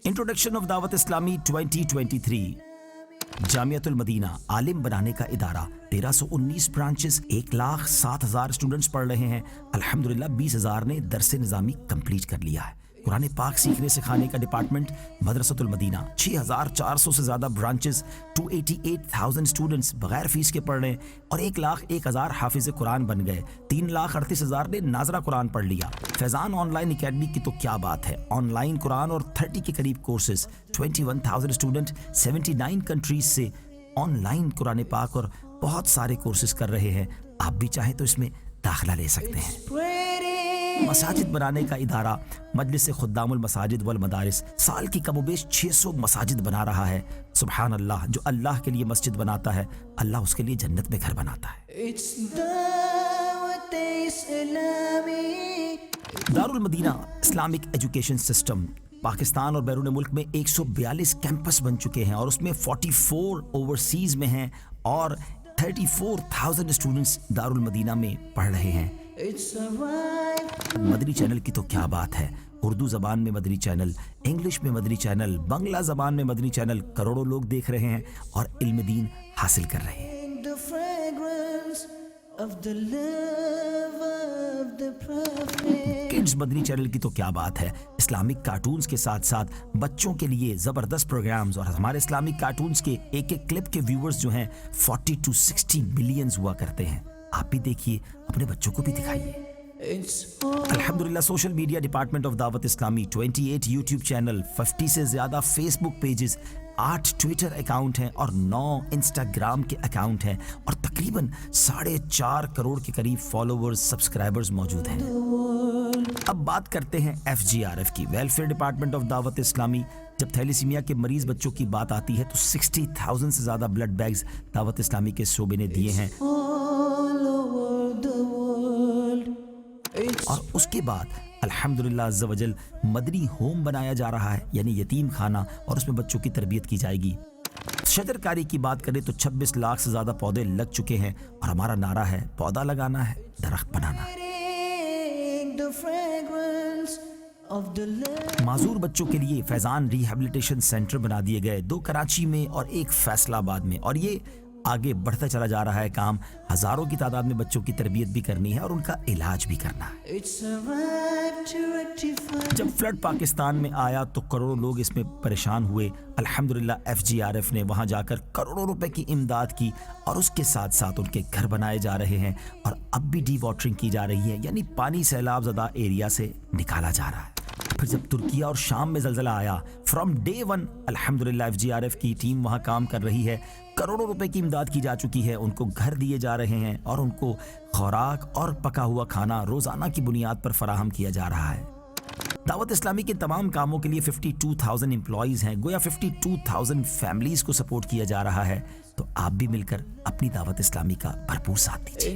Introduction of Dawat Islami 2023। Jamiatul Medina आलिम बनाने का इदारा, 1319 ब्रांचेस, 1,07,000 स्टूडेंट्स पढ़ रहे हैं। अल्हम्दुलिल्लाह 20,000 ने दरस निज़ामी कंप्लीट कर लिया है। कुरान पाक सीखने सिखाने का डिपार्टमेंट मदरसतुल मदीना, 6,400 से ज़्यादा ब्रांचेस, 288,000 स्टूडेंट्स बगैर फीस के पढ़ रहे हैं और 1,01,000 हाफिज़ कुरान बन गए। 3,38,000 ने नाजरा कुरान पढ़ लिया। फैज़ान ऑनलाइन एकेडमी की तो क्या बात है, ऑनलाइन कुरान और 30 के करीब कोर्सेज, 21,000 स्टूडेंट 79 कंट्रीज से ऑनलाइन कुरान पाक और बहुत सारे कोर्सेज कर रहे हैं। आप भी चाहें तो इसमें दाखिला ले सकते हैं। मसाजिद बनाने का इदारा मजलिस खुद्दामुल मसाजिद वल मदारिस साल की कमोबेश 600 मसाजिद बना रहा है। सुभान अल्लाह, जो अल्लाह के लिए मस्जिद बनाता है अल्लाह उसके लिए जन्नत में घर बनाता है। Darul Madina Islamic education system Pakistan और बैरून मुल्क में 142 कैंपस बन चुके हैं और उसमें 44 ओवरसीज में हैं और 34,000 स्टूडेंट्स दारुल मदीना में पढ़ रहे हैं। मदनी चैनल की तो क्या बात है, उर्दू ज़बान में मदनी चैनल, इंग्लिश में मदनी चैनल, बंगला ज़बान में मदनी चैनल, करोड़ों लोग देख रहे हैं और इल्म दीन हासिल कर रहे हैं। किड्स मदनी चैनल की तो क्या बात है, इस्लामिक कार्टून्स के साथ साथ बच्चों के लिए ज़बरदस्त प्रोग्राम्स और हमारे इस्लामिक कार्टून्स के एक एक क्लिप के व्यूअर्स जो हैं 40 to 60 मिलियंस हुआ करते हैं। आप भी देखिए, अपने बच्चों को भी दिखाइए। अल्हम्दुलिल्लाह social media department of Dawat Islami, 28 YouTube channel, 50 से ज़्यादा फेसबुक पेजेस, 8 ट्विटर अकाउंट हैं और 9 इंस्टाग्राम के अकाउंट हैं और तकरीबन 4.5 करोड़ के करीब फॉलोवर्स, सब्सक्राइबर्स मौजूद हैं। अब बात करते हैं FGRF की, welfare department of Dawat Islami. जब थैलीसीमिया के मरीज बच्चों की बात आती है तो 60,000 से ज़्यादा ब्लड बैग्स दावत इस्लामी के शोबे ने दिए हैं और उसके बाद अल्हम्दुलिल्लाह अज़्ज़ा वजल मदनी होम बनाया जा रहा है, यानी यतीम खाना, और उसमें बच्चों की तरबियत की जाएगी। शजरकारी की बात करें तो 26 लाख से ज़्यादा पौधे लग चुके हैं और हमारा नारा है पौधा लगाना है, दरख्त बनाना। माजूर बच्चों के लिए फैज़ान रिहैबिलिटेशन सेंटर बना दिए गए, 2 कराची में और 1 फैसलाबाद में, और ये आगे बढ़ता चला जा रहा है काम। हजारों की तादाद में बच्चों की तरबियत भी करनी है और उनका इलाज भी करना है। जब फ्लड पाकिस्तान में आया तो करोड़ों लोग इसमें परेशान हुए। अल्हम्दुलिल्लाह FGRF ने वहां जाकर करोड़ों रुपए की इमदाद की और उसके साथ साथ उनके घर बनाए जा रहे हैं और अब भी डी वाटरिंग की जा रही है, यानी पानी सैलाब ज़दा एरिया से निकाला जा रहा है। फिर जब तुर्किया और शाम में ज़लज़ला आया, फ्रॉम डे 1 अल्हम्दुलिल्लाह FGRF की टीम वहाँ काम कर रही है। करोड़ों रुपए की इमदाद की जा चुकी है, उनको घर दिए जा रहे हैं और उनको खुराक और पका हुआ खाना रोज़ाना की बुनियाद पर फराहम किया जा रहा है। दावत इस्लामी के तमाम कामों के लिए 52,000 एम्प्लॉयज़ हैं, गोया 52,000 फैमिलीज़ को सपोर्ट किया जा रहा है। तो आप भी मिलकर अपनी दावत इस्लामी का भरपूर साथ दीजिए।